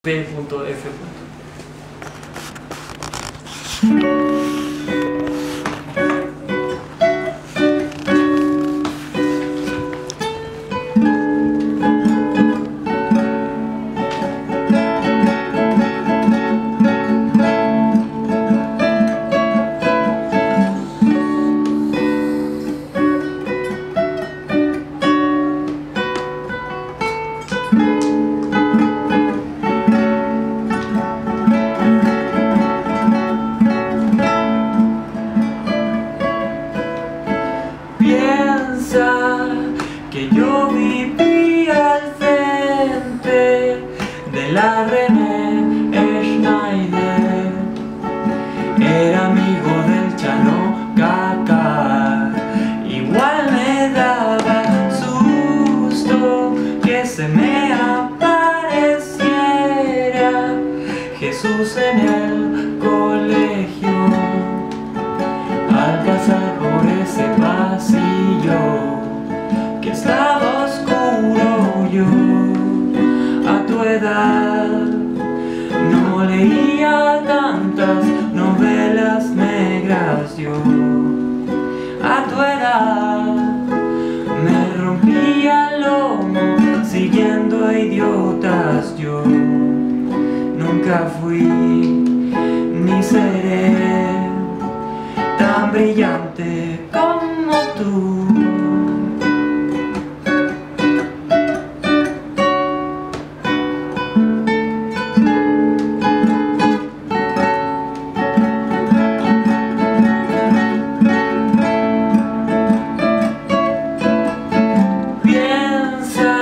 P.F. Piensa que yo vivía al frente de la René Schneider. Era amigo del Chano Kaká. Igual me daba susto que se me apareciera Jesús en el colegio. Al pasar por ese pasillo que estaba oscuro, yo a tu edad no leía tantas novelas negras. Yo a tu edad me rompía el lomo siguiendo a idiotas. Yo nunca fui ni seré tan brillante como tú. Piensa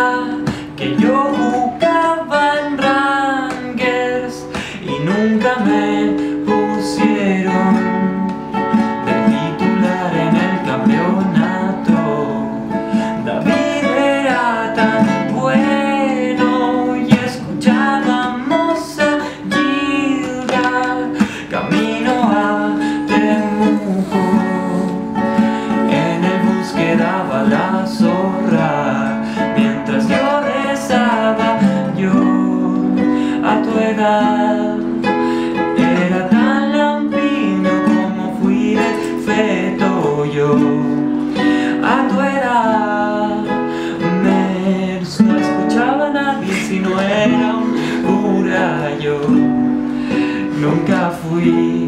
que yo jugaba en Rangers y nunca me pusieron la zorra mientras yo rezaba. Yo a tu edad era tan lampiño como fui de feto. Yo a tu edad no escuchaba a nadie si no era un cura. Yo nunca fui